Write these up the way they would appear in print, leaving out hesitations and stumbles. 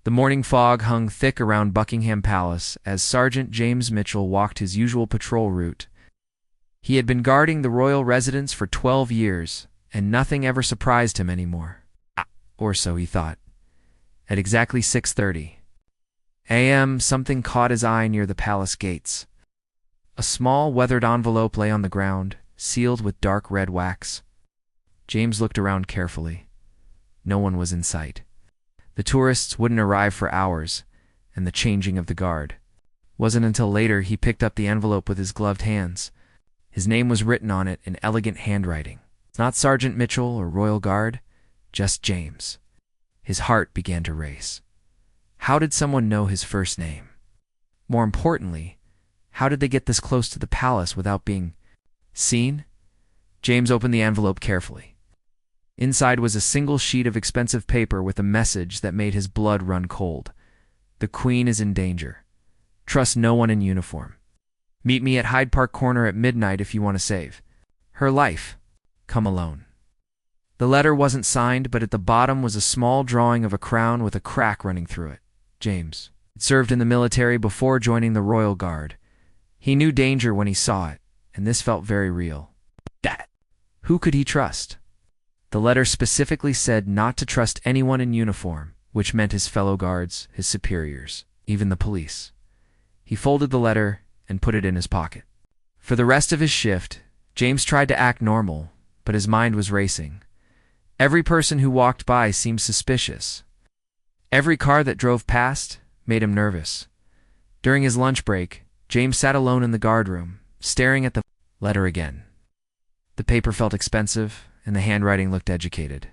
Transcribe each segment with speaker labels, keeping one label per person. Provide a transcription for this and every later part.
Speaker 1: The morning fog hung thick around Buckingham Palace as Sergeant James Mitchell walked his usual patrol route. He had been guarding the royal residence for 12 years, and nothing ever surprised him anymore. Or so he thought. At exactly 6:30 a.m., something caught his eye near the palace gates. A small, weathered envelope lay on the ground, sealed with dark red wax. James looked around carefully. No one was in sight. The tourists wouldn't arrive for hours, and the changing of the guard wasn't until later. He picked up the envelope with his gloved hands. His name was written on it in elegant handwriting. Not Sergeant Mitchell or Royal Guard, just James. His heart began to race. How did someone know his first name? More importantly, how did they get this close to the palace without being seen? James opened the envelope carefully. Inside was a single sheet of expensive paper with a message that made his blood run cold. The Queen is in danger. Trust no one in uniform. Meet me at Hyde Park Corner at midnight if you want to save her life. Come alone. The letter wasn't signed, but at the bottom was a small drawing of a crown with a crack running through it. James had served in the military before joining the Royal Guard. He knew danger when he saw it, and this felt very real. Who could he trust? The letter specifically said not to trust anyone in uniform, which meant his fellow guards, his superiors, even the police. He folded the letter and put it in his pocket. For the rest of his shift, James tried to act normal, but his mind was racing. Every person who walked by seemed suspicious. Every car that drove past made him nervous. During his lunch break, James sat alone in the guard room, staring at the letter again. The paper felt expensive, and the handwriting looked educated.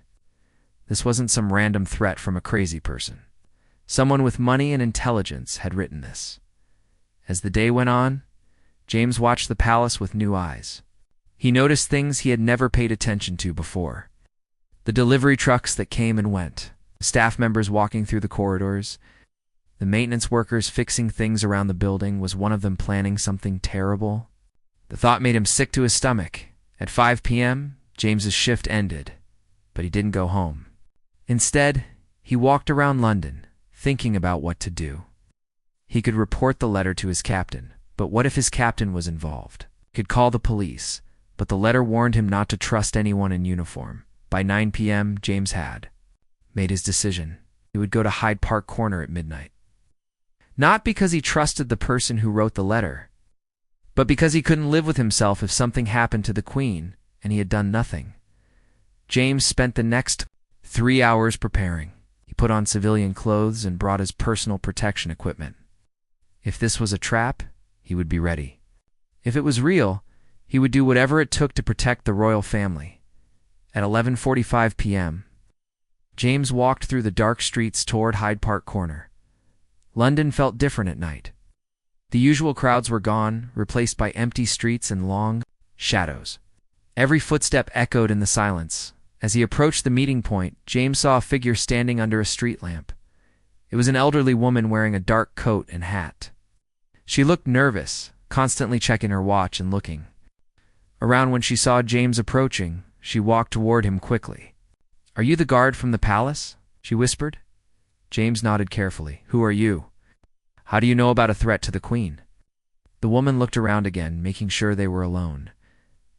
Speaker 1: This wasn't some random threat from a crazy person. Someone with money and intelligence had written this. As the day went on, James watched the palace with new eyes. He noticed things he had never paid attention to before. The delivery trucks that came and went, staff members walking through the corridors, the maintenance workers fixing things around the building. Was one of them planning something terrible? The thought made him sick to his stomach. At 5 p.m., James's shift ended, but he didn't go home. Instead, he walked around London, thinking about what to do. He could report the letter to his captain, but what if his captain was involved? He could call the police, but the letter warned him not to trust anyone in uniform. By 9 p.m., James had made his decision. He would go to Hyde Park Corner at midnight. Not because he trusted the person who wrote the letter, but because he couldn't live with himself if something happened to the Queen and he had done nothing. James spent the next 3 hours preparing. He put on civilian clothes and brought his personal protection equipment. If this was a trap, he would be ready. If it was real, he would do whatever it took to protect the royal family. At 11:45 p.m., James walked through the dark streets toward Hyde Park Corner. London felt different at night. The usual crowds were gone, replaced by empty streets and long shadows. Every footstep echoed in the silence. As he approached the meeting point, James saw a figure standing under a street lamp. It was an elderly woman wearing a dark coat and hat. She looked nervous, constantly checking her watch and looking around. When she saw James approaching, she walked toward him quickly. "Are you the guard from the palace?" she whispered. James nodded carefully. "Who are you? How do you know about a threat to the Queen?" The woman looked around again, making sure they were alone.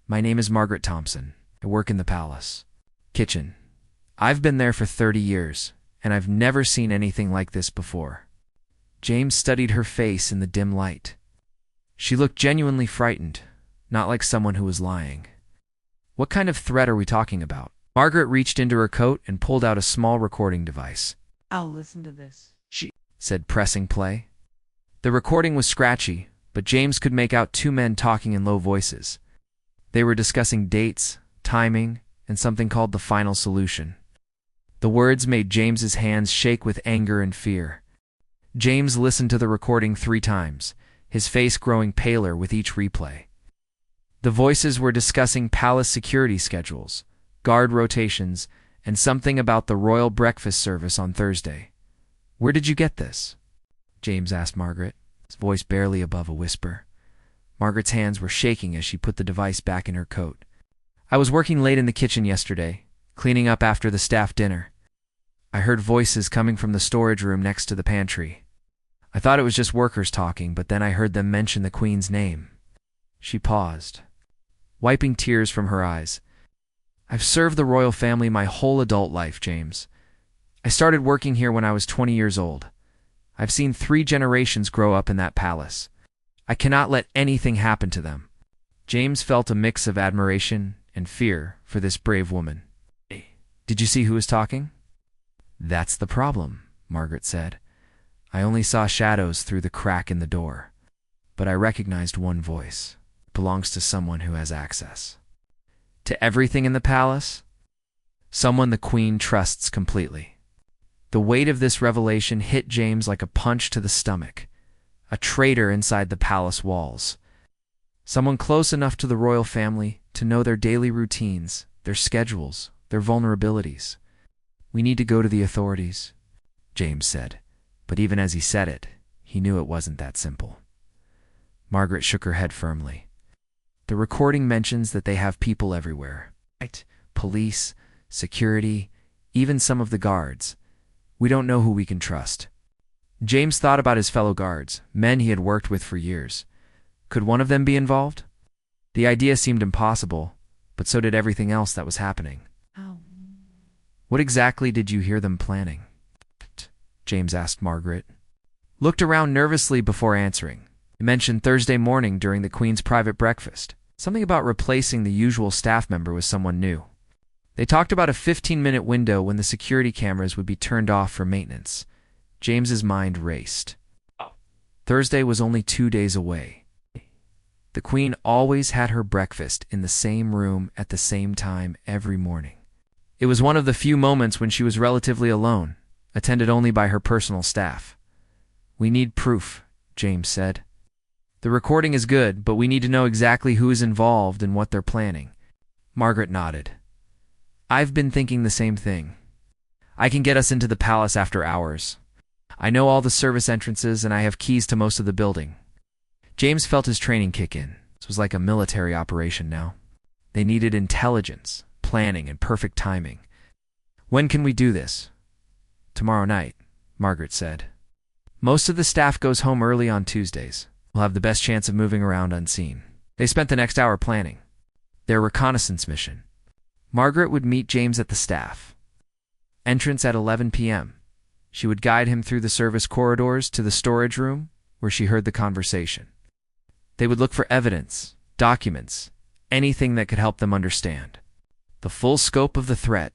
Speaker 1: "My name is Margaret Thompson. I work in the palace kitchen. I've been there for 30 years, and I've never seen anything like this before." James studied her face in the dim light. She looked genuinely frightened, not like someone who was lying. "What kind of threat are we talking about?" Margaret reached into her coat and pulled out a small recording device.
Speaker 2: "I'll listen to this," she
Speaker 1: said, pressing play. The recording was scratchy, but James could make out two men talking in low voices. They were discussing dates, timing, and something called the final solution. The words made James's hands shake with anger and fear. James listened to the recording 3 times, his face growing paler with each replay. The voices were discussing palace security schedules, guard rotations, and something about the royal breakfast service on Thursday. "Where did you get this?" James asked Margaret, his voice barely above a whisper. Margaret's hands were shaking as she put the device back in her coat. "I was working late in the kitchen yesterday, cleaning up after the staff dinner. I heard voices coming from the storage room next to the pantry. I thought it was just workers talking, but then I heard them mention the Queen's name. She paused, wiping tears from her eyes. I've served the royal family my whole adult life, James. I started working here when I was 20 years old. I've seen 3 generations grow up in that palace. I cannot let anything happen to them. James felt a mix of admiration and fear for this brave woman. Did you see who was talking? That's the problem, Margaret said. I only saw shadows through the crack in the door. But I recognized one voice. It belongs to someone who has access. To everything in the palace? Someone the Queen trusts completely. The weight of this revelation hit James like a punch to the stomach. A traitor inside the palace walls. Someone close enough to the royal family to know their daily routines, their schedules, their vulnerabilities. We need to go to the authorities, James said. But even as he said it, he knew it wasn't that simple. Margaret shook her head firmly. The recording mentions that they have people everywhere. Right? Police, security, even some of the guards. We don't know who we can trust. James thought about his fellow guards, men he had worked with for years. Could one of them be involved? The idea seemed impossible, but so did everything else that was happening.
Speaker 2: Oh.
Speaker 1: What exactly did you hear them planning? James asked Margaret. Looked around nervously before answering. He mentioned Thursday morning during the Queen's private breakfast. Something about replacing the usual staff member with someone new. They talked about a 15-minute window when the security cameras would be turned off for maintenance. James's mind raced. Thursday was only 2 days away. The Queen always had her breakfast in the same room at the same time every morning. It was one of the few moments when she was relatively alone, attended only by her personal staff. We need proof, James said. The recording is good, but we need to know exactly who is involved and what they're planning. Margaret nodded. I've been thinking the same thing. I can get us into the palace after hours. I know all the service entrances and I have keys to most of the building. James felt his training kick in. This was like a military operation now. They needed intelligence, planning, and perfect timing. When can we do this? Tomorrow night, Margaret said. Most of the staff goes home early on Tuesdays. We'll have the best chance of moving around unseen. They spent the next hour planning their reconnaissance mission. Margaret would meet James at the staff. Entrance at 11 p.m. She would guide him through the service corridors to the storage room where she heard the conversation. They would look for evidence, documents, anything that could help them understand the full scope of the threat.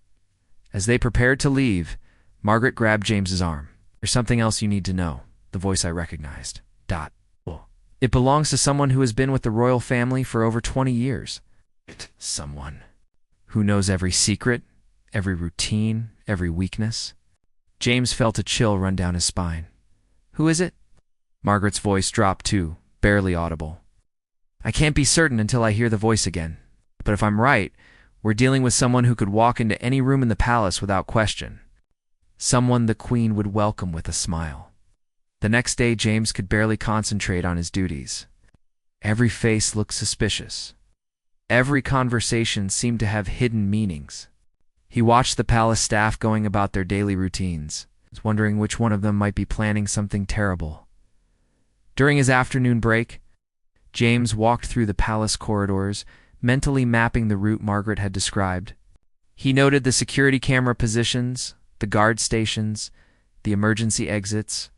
Speaker 1: As they prepared to leave, Margaret grabbed James's arm. There's something else you need to know, the voice I recognized. It belongs to someone who has been with the royal family for over 20 years. Someone who knows every secret, every routine, every weakness. James felt a chill run down his spine. Who is it? Margaret's voice dropped too, barely audible. I can't be certain until I hear the voice again. But if I'm right, we're dealing with someone who could walk into any room in the palace without question. Someone the Queen would welcome with a smile. The next day, James could barely concentrate on his duties. Every face looked suspicious. Every conversation seemed to have hidden meanings. He watched the palace staff going about their daily routines, wondering which one of them might be planning something terrible. During his afternoon break, James walked through the palace corridors, mentally mapping the route Margaret had described. He noted the security camera positions, the guard stations, the emergency exits.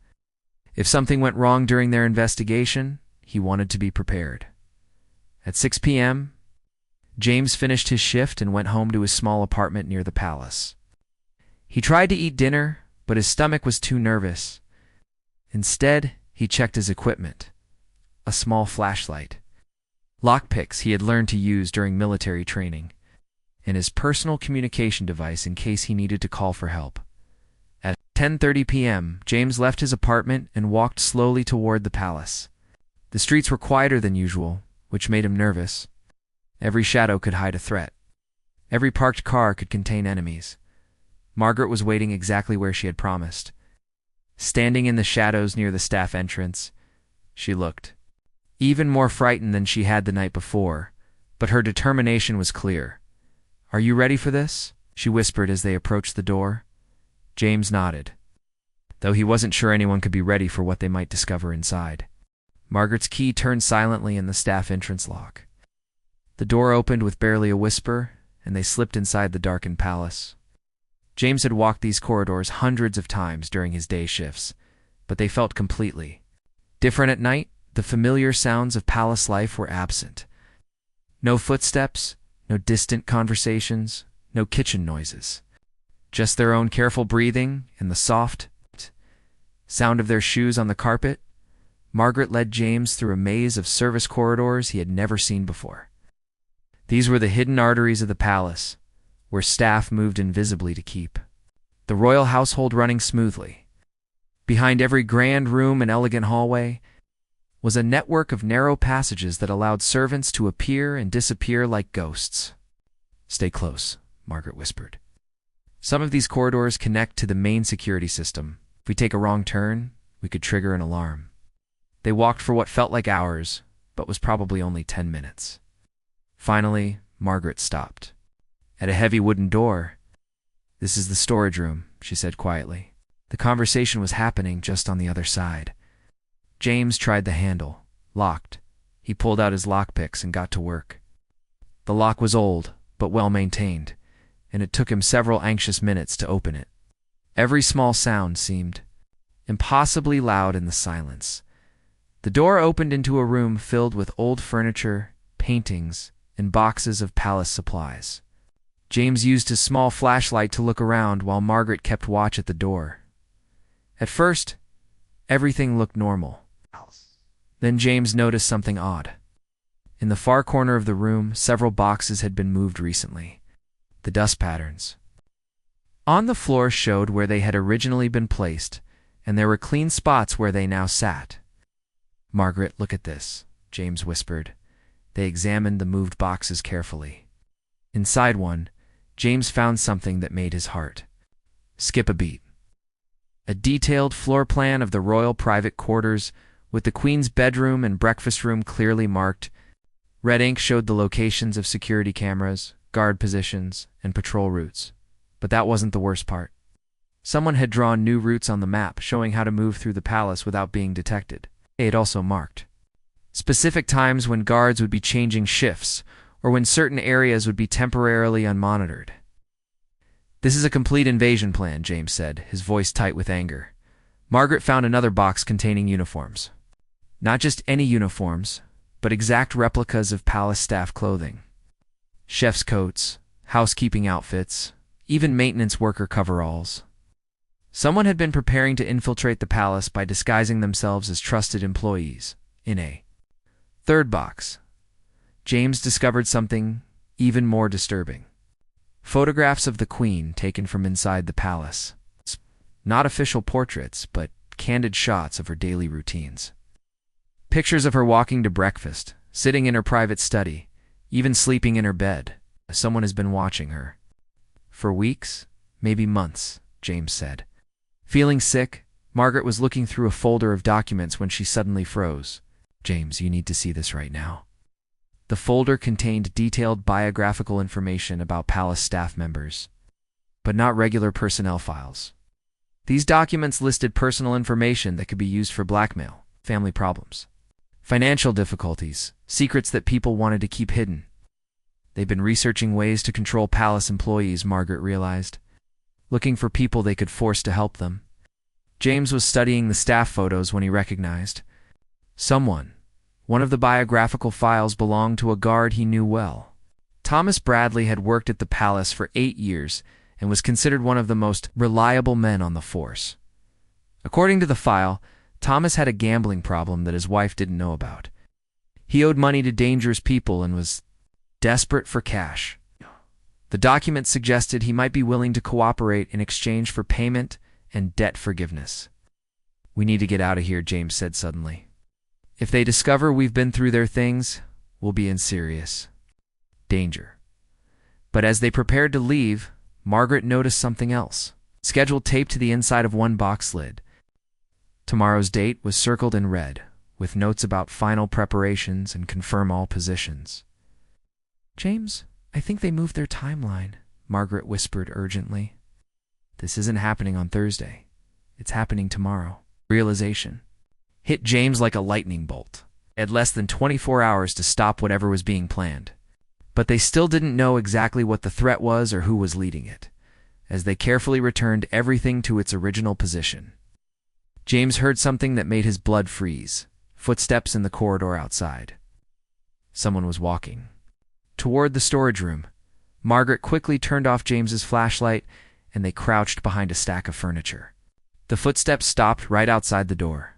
Speaker 1: If something went wrong during their investigation, he wanted to be prepared. At 6 p.m., James finished his shift and went home to his small apartment near the palace. He tried to eat dinner, but his stomach was too nervous. Instead, he checked his equipment. A small flashlight, lockpicks he had learned to use during military training, and his personal communication device in case he needed to call for help. At 10:30 p.m., James left his apartment and walked slowly toward the palace. The streets were quieter than usual, which made him nervous. Every shadow could hide a threat. Every parked car could contain enemies. Margaret was waiting exactly where she had promised. Standing in the shadows near the staff entrance, she looked even more frightened than she had the night before, but her determination was clear. "Are you ready for this?" she whispered as they approached the door. James nodded, though he wasn't sure anyone could be ready for what they might discover inside. Margaret's key turned silently in the staff entrance lock. The door opened with barely a whisper, and they slipped inside the darkened palace. James had walked these corridors hundreds of times during his day shifts, but they felt completely different at night. The familiar sounds of palace life were absent. No footsteps, no distant conversations, no kitchen noises. Just their own careful breathing and the soft sound of their shoes on the carpet. Margaret led James through a maze of service corridors he had never seen before. These were the hidden arteries of the palace, where staff moved invisibly to keep the royal household running smoothly. Behind every grand room and elegant hallway was a network of narrow passages that allowed servants to appear and disappear like ghosts. "Stay close," Margaret whispered. "Some of these corridors connect to the main security system. If we take a wrong turn, we could trigger an alarm." They walked for what felt like hours, but was probably only 10 minutes. Finally, Margaret stopped at a heavy wooden door. "This is the storage room," she said quietly. The conversation was happening just on the other side. James tried the handle. Locked. He pulled out his lockpicks and got to work. The lock was old, but well-maintained, and it took him several anxious minutes to open it. Every small sound seemed impossibly loud in the silence. The door opened into a room filled with old furniture, paintings, and boxes of palace supplies. James used his small flashlight to look around while Margaret kept watch at the door. At first, everything looked normal. Then James noticed something odd. In the far corner of the room, several boxes had been moved recently. The dust patterns on the floor showed where they had originally been placed, and there were clean spots where they now sat. "Margaret, look at this," James whispered. They examined the moved boxes carefully. Inside one, James found something that made his heart skip a beat. A detailed floor plan of the royal private quarters, with the Queen's bedroom and breakfast room clearly marked. Red ink showed the locations of security cameras, guard positions, and patrol routes. But that wasn't the worst part. Someone had drawn new routes on the map, showing how to move through the palace without being detected. It also marked specific times when guards would be changing shifts, or when certain areas would be temporarily unmonitored. "This is a complete invasion plan," James said, his voice tight with anger. Margaret found another box containing uniforms. Not just any uniforms, but exact replicas of palace staff clothing. Chef's coats, housekeeping outfits, even maintenance worker coveralls. Someone had been preparing to infiltrate the palace by disguising themselves as trusted employees. In a third box, James discovered something even more disturbing. Photographs of the Queen taken from inside the palace. Not official portraits, but candid shots of her daily routines. Pictures of her walking to breakfast, sitting in her private study, even sleeping in her bed. Someone has been watching her. For weeks, maybe months, James said. Feeling sick, Margaret was looking through a folder of documents when she suddenly froze. "James, you need to see this right now." The folder contained detailed biographical information about palace staff members, but not regular personnel files. These documents listed personal information that could be used for blackmail, family problems, financial difficulties, secrets that people wanted to keep hidden. They'd been researching ways to control palace employees, Margaret realized, looking for people they could force to help them. James was studying the staff photos when he recognized someone. One of the biographical files belonged to a guard he knew well. Thomas Bradley had worked at the palace for 8 years and was considered one of the most reliable men on the force. According to the file, Thomas had a gambling problem that his wife didn't know about. He owed money to dangerous people and was desperate for cash. The document suggested he might be willing to cooperate in exchange for payment and debt forgiveness. "We need to get out of here," James said suddenly. "If they discover we've been through their things, we'll be in serious danger." But as they prepared to leave, Margaret noticed something else. Schedule taped to the inside of one box lid. Tomorrow's date was circled in red, with notes about final preparations and confirm all positions. "James, I think they moved their timeline," Margaret whispered urgently. This isn't happening on Thursday. It's happening tomorrow. Realization hit James like a lightning bolt. They had less than 24 hours to stop whatever was being planned. But they still didn't know exactly what the threat was or who was leading it, as they carefully returned everything to its original position. James heard something that made his blood freeze. Footsteps in the corridor outside. Someone was walking toward the storage room. Margaret quickly turned off James's flashlight, and they crouched behind a stack of furniture. The footsteps stopped right outside the door.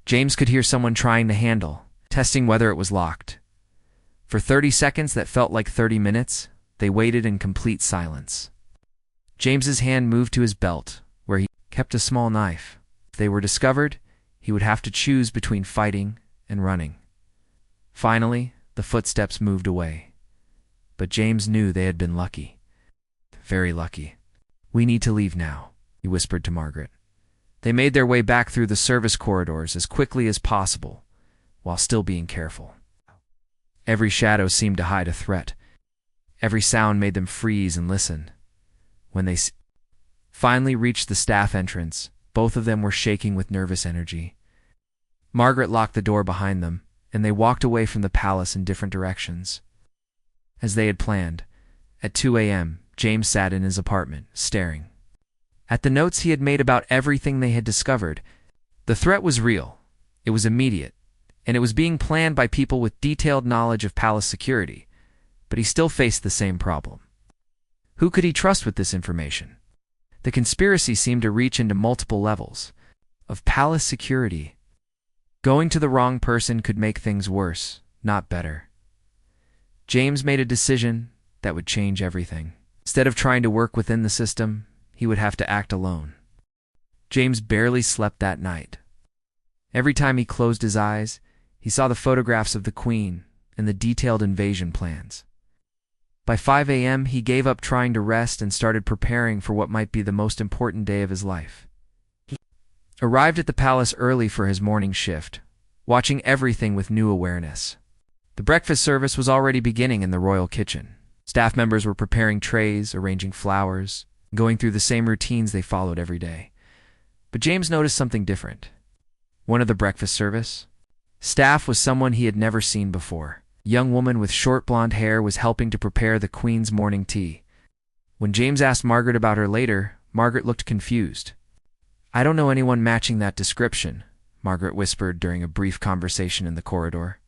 Speaker 1: James could hear someone trying the handle, testing whether it was locked. For 30 seconds that felt like 30 minutes, they waited in complete silence. James's hand moved to his belt, where he kept a small knife. If they were discovered, he would have to choose between fighting and running. Finally, the footsteps moved away. But James knew they had been lucky. Very lucky. "We need to leave now," he whispered to Margaret. They made their way back through the service corridors as quickly as possible, while still being careful. Every shadow seemed to hide a threat. Every sound made them freeze and listen. When they finally reached the staff entrance, both of them were shaking with nervous energy. Margaret locked the door behind them, and they walked away from the palace in different directions. As they had planned, at 2 a.m., James sat in his apartment, staring at the notes he had made about everything they had discovered. The threat was real, it was immediate, and it was being planned by people with detailed knowledge of palace security, but he still faced the same problem. Who could he trust with this information? The conspiracy seemed to reach into multiple levels of palace security. Going to the wrong person could make things worse, not better. James made a decision that would change everything. Instead of trying to work within the system, he would have to act alone. James barely slept that night. Every time he closed his eyes, he saw the photographs of the Queen and the detailed invasion plans. By 5 a.m., he gave up trying to rest and started preparing for what might be the most important day of his life. He arrived at the palace early for his morning shift, watching everything with new awareness. The breakfast service was already beginning in the royal kitchen. Staff members were preparing trays, arranging flowers, going through the same routines they followed every day. But James noticed something different. One of the breakfast service staff was someone he had never seen before. A young woman with short blonde hair was helping to prepare the Queen's morning tea. When James asked Margaret about her later, Margaret looked confused. "I don't know anyone matching that description," Margaret whispered during a brief conversation in the corridor.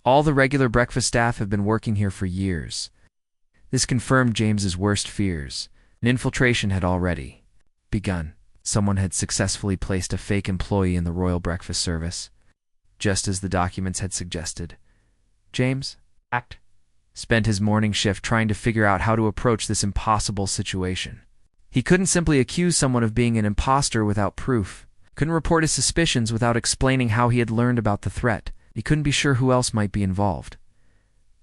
Speaker 1: "All the regular breakfast staff have been working here for years." This confirmed James's worst fears. An infiltration had already begun. Someone had successfully placed a fake employee in the royal breakfast service, just as the documents had suggested. James spent his morning shift trying to figure out how to approach this impossible situation. He couldn't simply accuse someone of being an imposter without proof. Couldn't report his suspicions without explaining how he had learned about the threat. He couldn't be sure who else might be involved.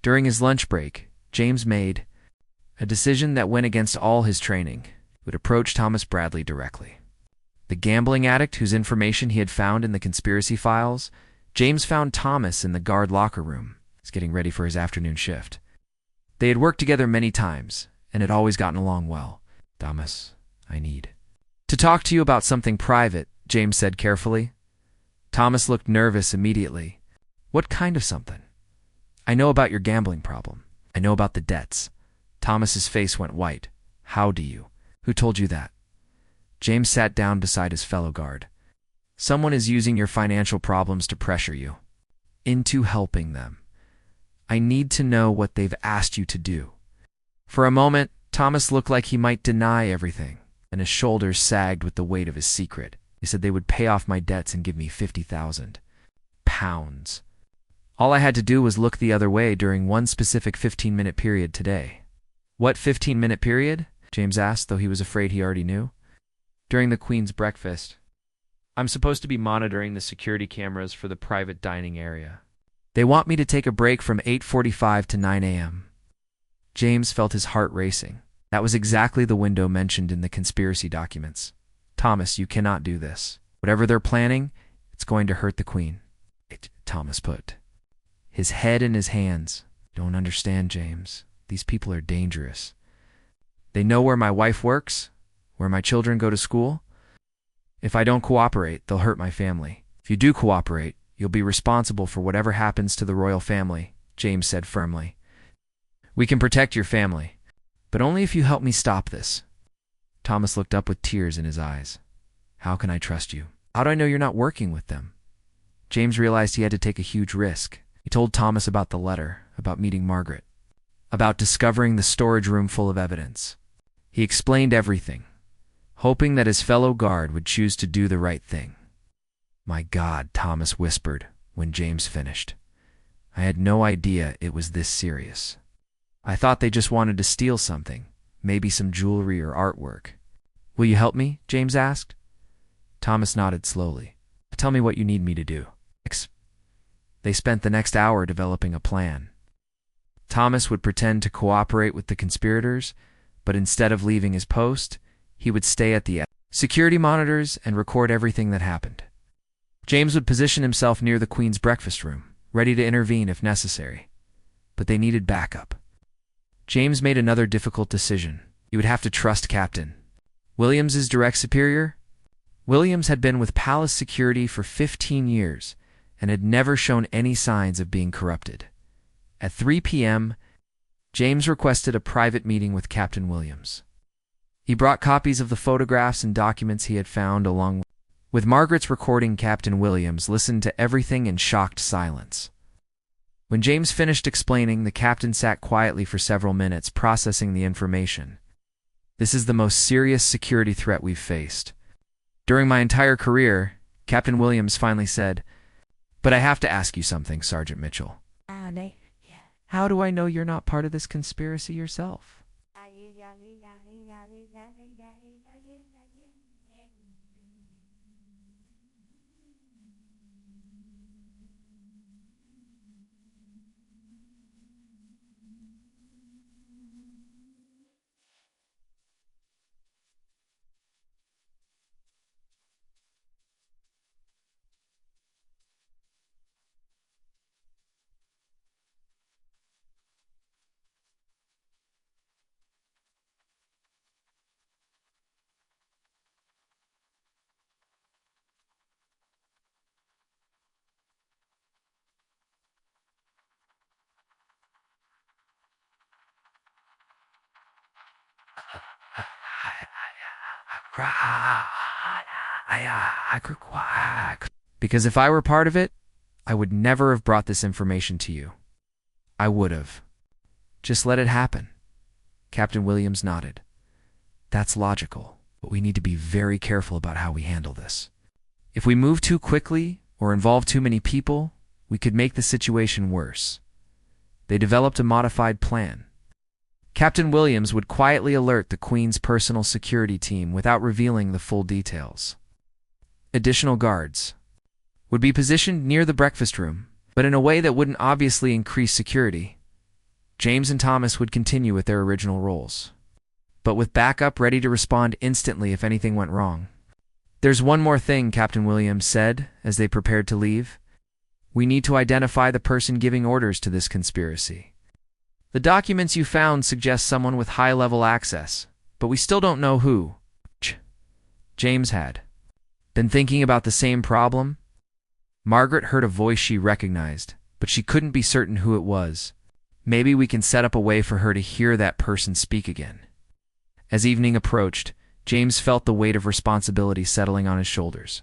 Speaker 1: During his lunch break, James made a decision that went against all his training. He would approach Thomas Bradley directly. The gambling addict whose information he had found in the conspiracy files. James found Thomas in the guard locker room. He was getting ready for his afternoon shift. They had worked together many times and had always gotten along well. "Thomas, I need to talk to you about something private," James said carefully. Thomas looked nervous immediately. "What kind of something?" "I know about your gambling problem. I know about the debts." Thomas's face went white. "How do you? Who told you that?" James sat down beside his fellow guard. "Someone is using your financial problems to pressure you into helping them. I need to know what they've asked you to do." For a moment, Thomas looked like he might deny everything, and his shoulders sagged with the weight of his secret. "They said they would pay off my debts and give me £50,000. All I had to do was look the other way during one specific 15-minute period today." "What 15-minute period?" James asked, though he was afraid he already knew. "During the Queen's breakfast. I'm supposed to be monitoring the security cameras for the private dining area. They want me to take a break from 8:45 to 9 a.m. James felt his heart racing. That was exactly the window mentioned in the conspiracy documents. "Thomas, you cannot do this. Whatever they're planning, it's going to hurt the Queen." Thomas put his head in his hands. "Don't understand, James. These people are dangerous. They know where my wife works, Where my children go to school? If I don't cooperate, they'll hurt my family. If you do cooperate, you'll be responsible for whatever happens to the royal family, James said firmly. We can protect your family, but only if you help me stop this. Thomas looked up with tears in his eyes. How can I trust you? How do I know you're not working with them? James realized he had to take a huge risk. He told Thomas about the letter, about meeting Margaret, about discovering the storage room full of evidence. He explained everything, hoping that his fellow guard would choose to do the right thing. My God, Thomas whispered when James finished. I had no idea it was this serious. I thought they just wanted to steal something, maybe some jewelry or artwork. Will you help me? James asked. Thomas nodded slowly. Tell me what you need me to do. They spent the next hour developing a plan. Thomas would pretend to cooperate with the conspirators, but instead of leaving his post, he would stay at the security monitors and record everything that happened. James would position himself near the Queen's breakfast room, ready to intervene if necessary. But they needed backup. James made another difficult decision. He would have to trust Captain Williams's direct superior. Williams had been with Palace Security for 15 years and had never shown any signs of being corrupted. At 3 p.m., James requested a private meeting with Captain Williams. He brought copies of the photographs and documents he had found along with Margaret's recording. Captain Williams listened to everything in shocked silence. When James finished explaining, the captain sat quietly for several minutes, processing the information. This is the most serious security threat we've faced during my entire career, Captain Williams finally said. But I have to ask you something, Sergeant Mitchell. How do I know you're not part of this conspiracy yourself? Because if I were part of it, I would never have brought this information to you. I would have. Just let it happen. Captain Williams nodded. That's logical, but we need to be very careful about how we handle this. If we move too quickly or involve too many people, we could make the situation worse. They developed a modified plan. Captain Williams would quietly alert the Queen's personal security team without revealing the full details. Additional guards would be positioned near the breakfast room, but in a way that wouldn't obviously increase security. James and Thomas would continue with their original roles, but with backup ready to respond instantly if anything went wrong. There's one more thing, Captain Williams said as they prepared to leave. We need to identify the person giving orders to this conspiracy. The documents you found suggest someone with high-level access, but we still don't know who. James had been thinking about the same problem. Margaret heard a voice she recognized, but she couldn't be certain who it was. Maybe we can set up a way for her to hear that person speak again. As evening approached, James felt the weight of responsibility settling on his shoulders.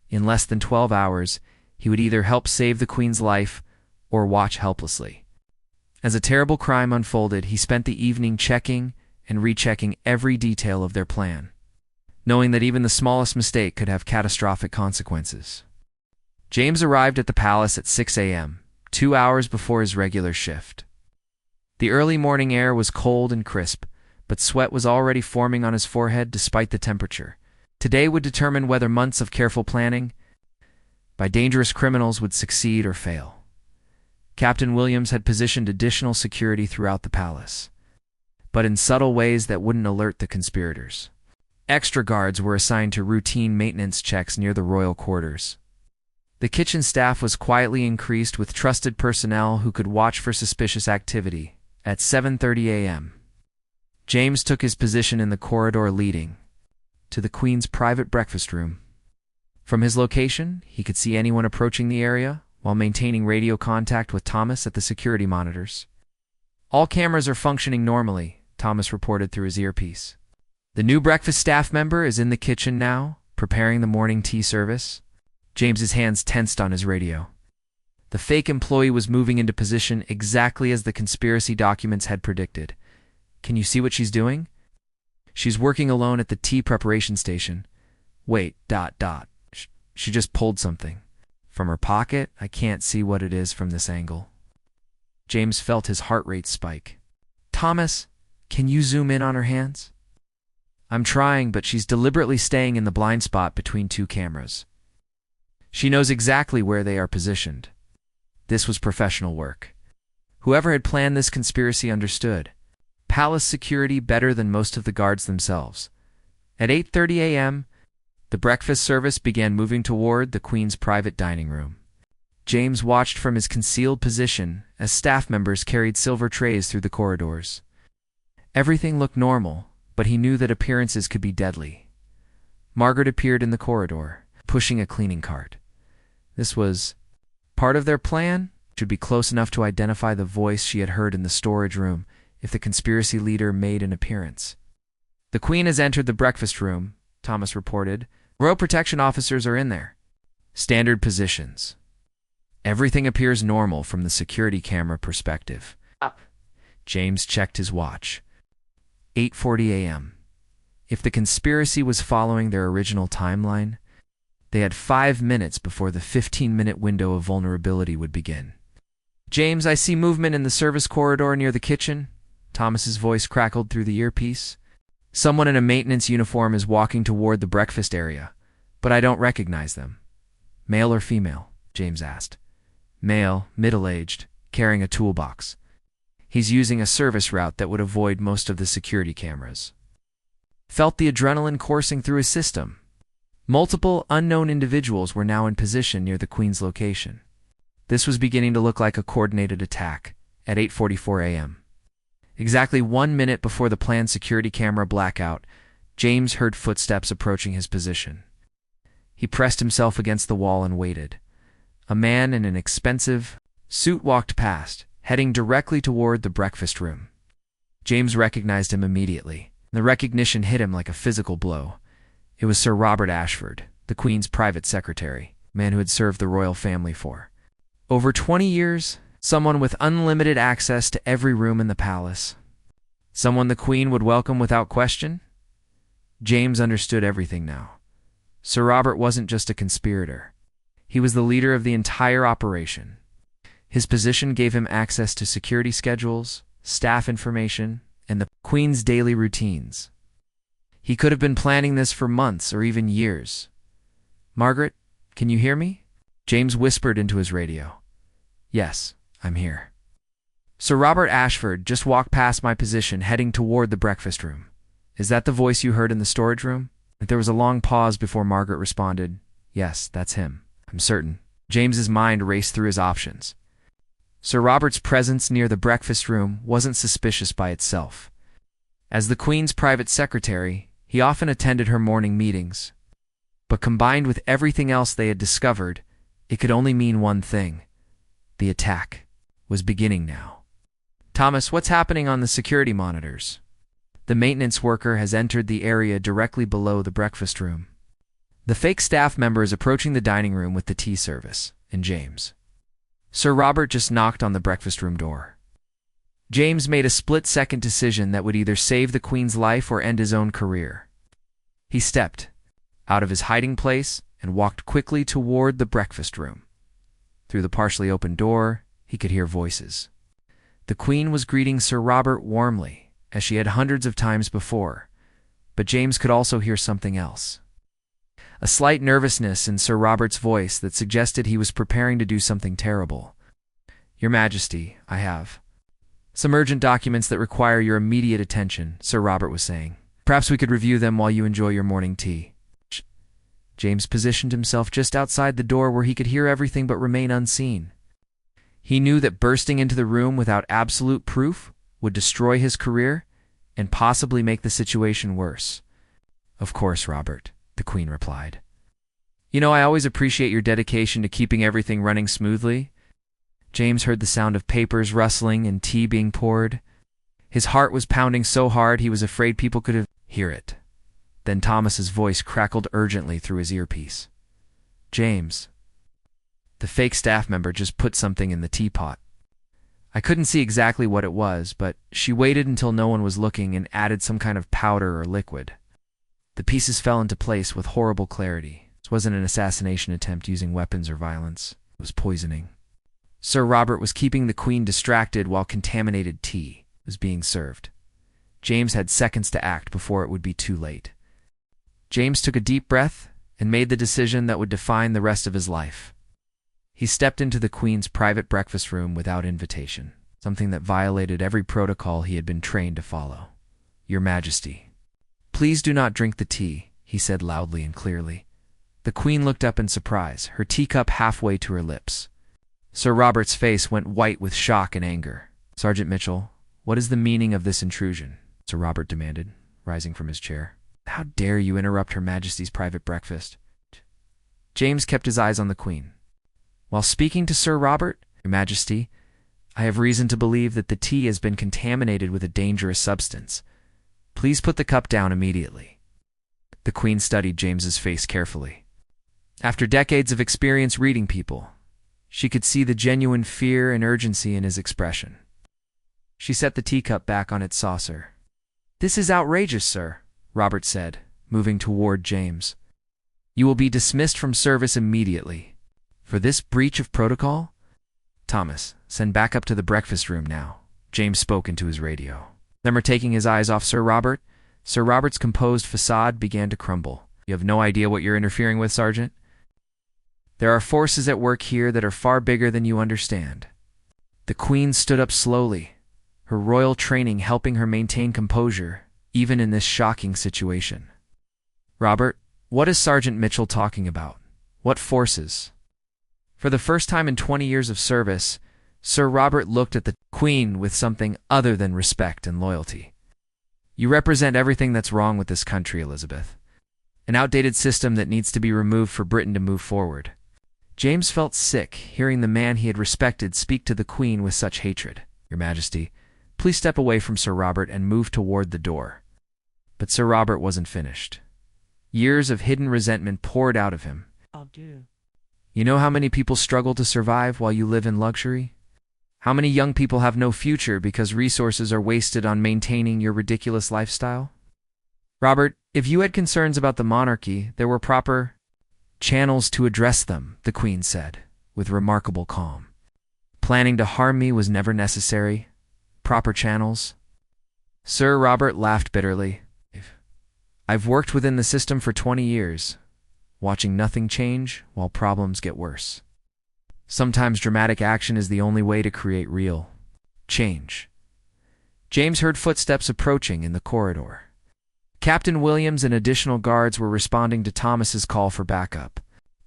Speaker 1: In less than 12 hours, he would either help save the Queen's life or watch helplessly. As a terrible crime unfolded, he spent the evening checking and rechecking every detail of their plan, knowing that even the smallest mistake could have catastrophic consequences. James arrived at the palace at 6 a.m., 2 hours before his regular shift. The early morning air was cold and crisp, but sweat was already forming on his forehead despite the temperature. Today would determine whether months of careful planning by dangerous criminals would succeed or fail. Captain Williams had positioned additional security throughout the palace, but in subtle ways that wouldn't alert the conspirators. Extra guards were assigned to routine maintenance checks near the royal quarters. The kitchen staff was quietly increased with trusted personnel who could watch for suspicious activity. At 7:30 a.m., James took his position in the corridor leading, to the Queen's private breakfast room. From his location, he could see anyone approaching the area while maintaining radio contact with Thomas at the security monitors. All cameras are functioning normally, Thomas reported through his earpiece. The new breakfast staff member is in the kitchen now, preparing the morning tea service. James's hands tensed on his radio. The fake employee was moving into position exactly as the conspiracy documents had predicted. Can you see what she's doing? She's working alone at the tea preparation station. Wait, ... She just pulled something. From her pocket, I can't see what it is from this angle. James felt his heart rate spike. Thomas, can you zoom in on her hands? I'm trying, but she's deliberately staying in the blind spot between two cameras. She knows exactly where they are positioned. This was professional work. Whoever had planned this conspiracy understood palace security better than most of the guards themselves. At 8:30 a.m., the breakfast service began moving toward the Queen's private dining room. James watched from his concealed position as staff members carried silver trays through the corridors. Everything looked normal, but he knew that appearances could be deadly. Margaret appeared in the corridor, pushing a cleaning cart. This was part of their plan, should be close enough to identify the voice she had heard in the storage room if the conspiracy leader made an appearance. The Queen has entered the breakfast room, Thomas reported. Royal protection officers are in there. Standard positions. Everything appears normal from the security camera perspective.
Speaker 2: Up.
Speaker 1: James checked his watch. 8:40 a.m. If the conspiracy was following their original timeline, they had 5 minutes before the 15-minute window of vulnerability would begin. James, I see movement in the service corridor near the kitchen. Thomas's voice crackled through the earpiece. Someone in a maintenance uniform is walking toward the breakfast area, but I don't recognize them. Male or female? James asked. Male, middle-aged, carrying a toolbox. He's using a service route that would avoid most of the security cameras. Felt the adrenaline coursing through his system. Multiple unknown individuals were now in position near the Queen's location. This was beginning to look like a coordinated attack at 8:44 a.m. Exactly 1 minute before the planned security camera blackout, James heard footsteps approaching his position. He pressed himself against the wall and waited. A man in an expensive suit walked past, heading directly toward the breakfast room. James recognized him immediately. The recognition hit him like a physical blow. It was Sir Robert Ashford, the Queen's private secretary, a man who had served the royal family for over 20 years, someone with unlimited access to every room in the palace. Someone the Queen would welcome without question? James understood everything now. Sir Robert wasn't just a conspirator. He was the leader of the entire operation. His position gave him access to security schedules, staff information, and the Queen's daily routines. He could have been planning this for months or even years. Margaret, can you hear me? James whispered into his radio. Yes, I'm here. Sir Robert Ashford just walked past my position heading toward the breakfast room. Is that the voice you heard in the storage room? There was a long pause before Margaret responded. Yes, that's him. I'm certain. James's mind raced through his options. Sir Robert's presence near the breakfast room wasn't suspicious by itself. As the Queen's private secretary, he often attended her morning meetings. But combined with everything else they had discovered, it could only mean one thing. The attack was beginning now. Thomas, what's happening on the security monitors? The maintenance worker has entered the area directly below the breakfast room. The fake staff member is approaching the dining room with the tea service, and James. Sir Robert just knocked on the breakfast room door. James made a split-second decision that would either save the Queen's life or end his own career. He stepped out of his hiding place and walked quickly toward the breakfast room. Through the partially open door, he could hear voices. The Queen was greeting Sir Robert warmly, as she had hundreds of times before, but James could also hear something else. A slight nervousness in Sir Robert's voice that suggested he was preparing to do something terrible. Your Majesty, I have some urgent documents that require your immediate attention, Sir Robert was saying. Perhaps we could review them while you enjoy your morning tea. James positioned himself just outside the door where he could hear everything but remain unseen. He knew that bursting into the room without absolute proof would destroy his career and possibly make the situation worse. "Of course, Robert," the Queen replied. "You know, I always appreciate your dedication to keeping everything running smoothly." James heard the sound of papers rustling and tea being poured. His heart was pounding so hard he was afraid people could hear it. Then Thomas's voice crackled urgently through his earpiece. "James, the fake staff member just put something in the teapot." I couldn't see exactly what it was, but she waited until no one was looking and added some kind of powder or liquid. The pieces fell into place with horrible clarity. This wasn't an assassination attempt using weapons or violence. It was poisoning. Sir Robert was keeping the Queen distracted while contaminated tea was being served. James had seconds to act before it would be too late. James took a deep breath and made the decision that would define the rest of his life. He stepped into the Queen's private breakfast room without invitation, something that violated every protocol he had been trained to follow. "Your Majesty, please do not drink the tea," he said loudly and clearly. The Queen looked up in surprise, her teacup halfway to her lips. Sir Robert's face went white with shock and anger. "Sergeant Mitchell, what is the meaning of this intrusion?" Sir Robert demanded, rising from his chair. "How dare you interrupt Her Majesty's private breakfast?" James kept his eyes on the Queen. "While speaking to Sir Robert, Your Majesty, I have reason to believe that the tea has been contaminated with a dangerous substance. Please put the cup down immediately." The Queen studied James's face carefully. After decades of experience reading people, she could see the genuine fear and urgency in his expression. She set the teacup back on its saucer. "This is outrageous, sir," Robert said, moving toward James. "You will be dismissed from service immediately. For this breach of protocol?" "Thomas, send backup to the breakfast room now," James spoke into his radio. Never taking his eyes off Sir Robert, Sir Robert's composed facade began to crumble. "You have no idea what you're interfering with, Sergeant? There are forces at work here that are far bigger than you understand." The Queen stood up slowly, her royal training helping her maintain composure, even in this shocking situation. "Robert, what is Sergeant Mitchell talking about? What forces?" For the first time in 20 years of service, Sir Robert looked at the Queen with something other than respect and loyalty. "You represent everything that's wrong with this country, Elizabeth. An outdated system that needs to be removed for Britain to move forward." James felt sick hearing the man he had respected speak to the Queen with such hatred. "Your Majesty, please step away from Sir Robert and move toward the door." But Sir Robert wasn't finished. Years of hidden resentment poured out of him.
Speaker 2: "I'll do."
Speaker 1: "You know how many people struggle to survive while you live in luxury? How many young people have no future because resources are wasted on maintaining your ridiculous lifestyle? Robert, if you had concerns about the monarchy, there were proper channels to address them," the Queen said, with remarkable calm. "Planning to harm me was never necessary. Proper channels." Sir Robert laughed bitterly. "I've worked within the system for 20 years, watching nothing change while problems get worse. Sometimes dramatic action is the only way to create real change." James heard footsteps approaching in the corridor. Captain Williams and additional guards were responding to Thomas's call for backup,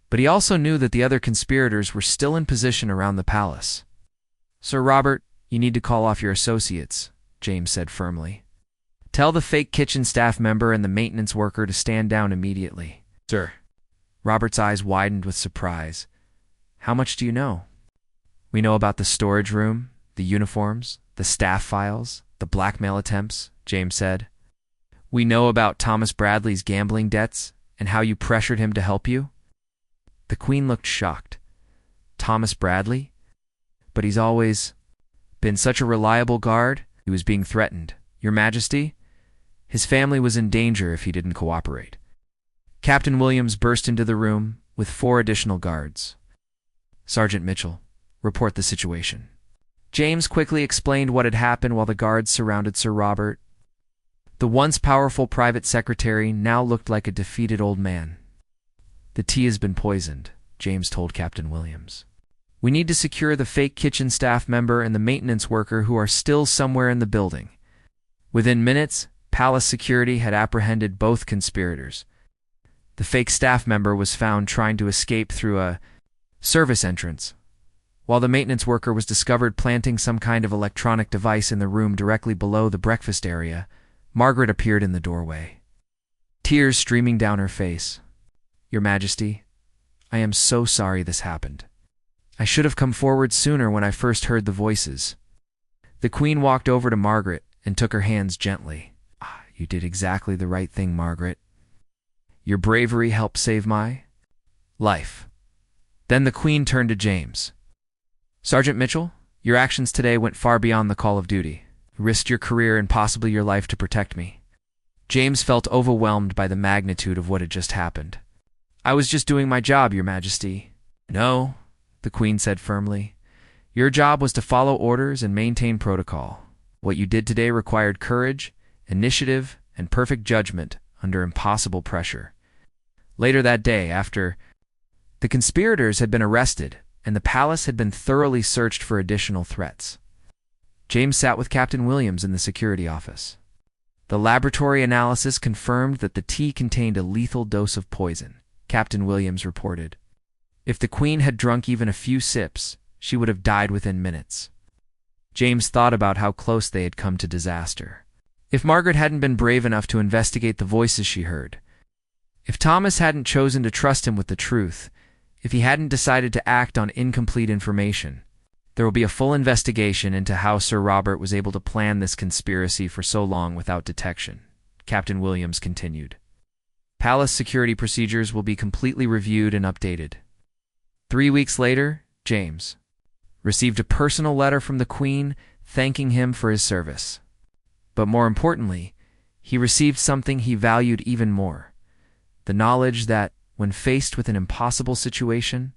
Speaker 1: but he also knew that the other conspirators were still in position around the palace. "Sir Robert, you need to call off your associates," James said firmly. "Tell the fake kitchen staff member and the maintenance worker to stand down immediately." "Sir." Robert's eyes widened with surprise. "How much do you know?" "We know about the storage room, the uniforms, the staff files, the blackmail attempts," James said. "We know about Thomas Bradley's gambling debts and how you pressured him to help you." The Queen looked shocked. "Thomas Bradley? But he's always been such a reliable guard." "He was being threatened, Your Majesty. His family was in danger if he didn't cooperate." Captain Williams burst into the room with 4 additional guards. "Sergeant Mitchell, report the situation." James quickly explained what had happened while the guards surrounded Sir Robert. The once powerful private secretary now looked like a defeated old man. "The tea has been poisoned," James told Captain Williams. "We need to secure the fake kitchen staff member and the maintenance worker who are still somewhere in the building." Within minutes, palace security had apprehended both conspirators. The fake staff member was found trying to escape through a service entrance, while the maintenance worker was discovered planting some kind of electronic device in the room directly below the breakfast area. Margaret appeared in the doorway. tears streaming down her face. "Your Majesty, I am so sorry this happened. I should have come forward sooner when I first heard the voices." The Queen walked over to Margaret and took her hands gently. "You did exactly the right thing, Margaret. Your bravery helped save my life." Then the Queen turned to James. "Sergeant Mitchell, your actions today went far beyond the call of duty. You risked your career and possibly your life to protect me." James felt overwhelmed by the magnitude of what had just happened. "I was just doing my job, Your Majesty." "No," the Queen said firmly. "Your job was to follow orders and maintain protocol. What you did today required courage, initiative, and perfect judgment under impossible pressure." Later that day, after the conspirators had been arrested and the palace had been thoroughly searched for additional threats, James sat with Captain Williams in the security office. The laboratory analysis confirmed that the tea contained a lethal dose of poison, Captain Williams reported. If the Queen had drunk even a few sips, she would have died within minutes. James thought about how close they had come to disaster. If Margaret hadn't been brave enough to investigate the voices she heard, if Thomas hadn't chosen to trust him with the truth, if he hadn't decided to act on incomplete information, there will be a full investigation into how Sir Robert was able to plan this conspiracy for so long without detection, Captain Williams continued. Palace security procedures will be completely reviewed and updated. 3 weeks later, James received a personal letter from the Queen thanking him for his service. But more importantly, he received something he valued even more: the knowledge that, when faced with an impossible situation,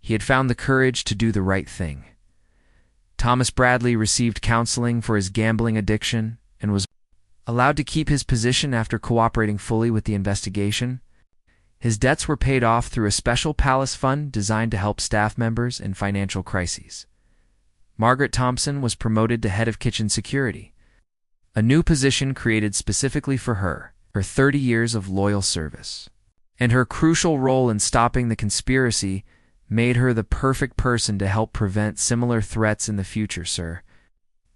Speaker 1: he had found the courage to do the right thing. Thomas Bradley received counseling for his gambling addiction and was allowed to keep his position after cooperating fully with the investigation. His debts were paid off through a special palace fund designed to help staff members in financial crises. Margaret Thompson was promoted to head of kitchen security, a new position created specifically for her 30 years of loyal service. And her crucial role in stopping the conspiracy made her the perfect person to help prevent similar threats in the future, sir.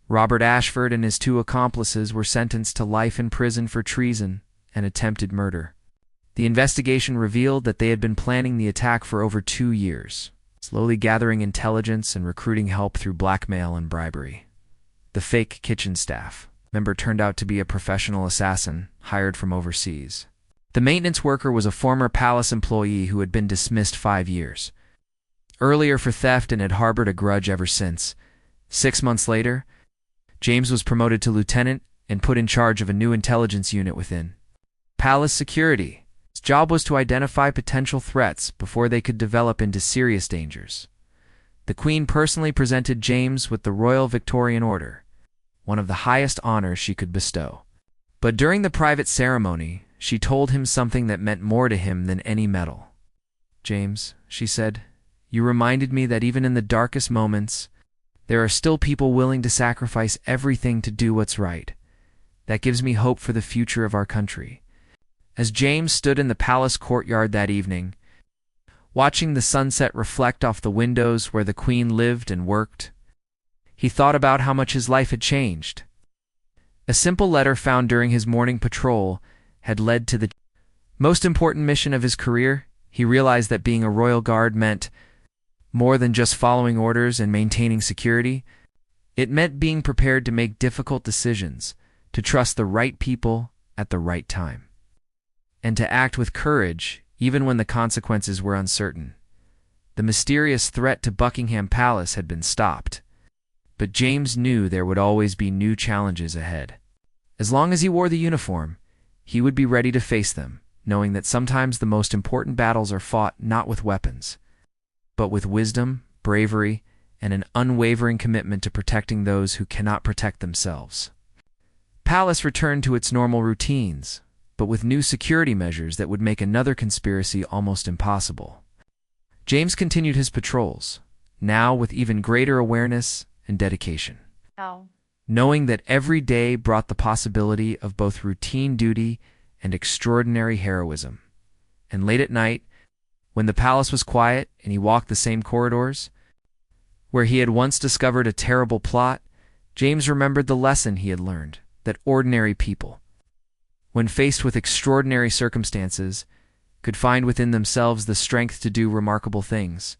Speaker 1: Robert Ashford and his 2 accomplices were sentenced to life in prison for treason and attempted murder. The investigation revealed that they had been planning the attack for over 2 years, slowly gathering intelligence and recruiting help through blackmail and bribery. The fake kitchen staff member turned out to be a professional assassin hired from overseas. The maintenance worker was a former palace employee who had been dismissed 5 years earlier for theft and had harbored a grudge ever since. 6 months later, James was promoted to lieutenant and put in charge of a new intelligence unit within Palace Security. His job was to identify potential threats before they could develop into serious dangers. The Queen personally presented James with the Royal Victorian Order, one of the highest honors she could bestow. But during the private ceremony, she told him something that meant more to him than any medal. "James," she said, "you reminded me that even in the darkest moments, there are still people willing to sacrifice everything to do what's right. That gives me hope for the future of our country." As James stood in the palace courtyard that evening, watching the sunset reflect off the windows where the Queen lived and worked, he thought about how much his life had changed. A simple letter found during his morning patrol had led to the most important mission of his career. He realized that being a royal guard meant more than just following orders and maintaining security. It meant being prepared to make difficult decisions, to trust the right people at the right time, and to act with courage even when the consequences were uncertain. The mysterious threat to Buckingham Palace had been stopped, but James knew there would always be new challenges ahead. As long as he wore the uniform, he would be ready to face them, knowing that sometimes the most important battles are fought not with weapons, but with wisdom, bravery, and an unwavering commitment to protecting those who cannot protect themselves. Palace returned to its normal routines, but with new security measures that would make another conspiracy almost impossible. James continued his patrols, now with even greater awareness and dedication, knowing that every day brought the possibility of both routine duty and extraordinary heroism. And late at night, when the palace was quiet and he walked the same corridors, where he had once discovered a terrible plot, James remembered the lesson he had learned, that ordinary people when faced with extraordinary circumstances, could find within themselves the strength to do remarkable things.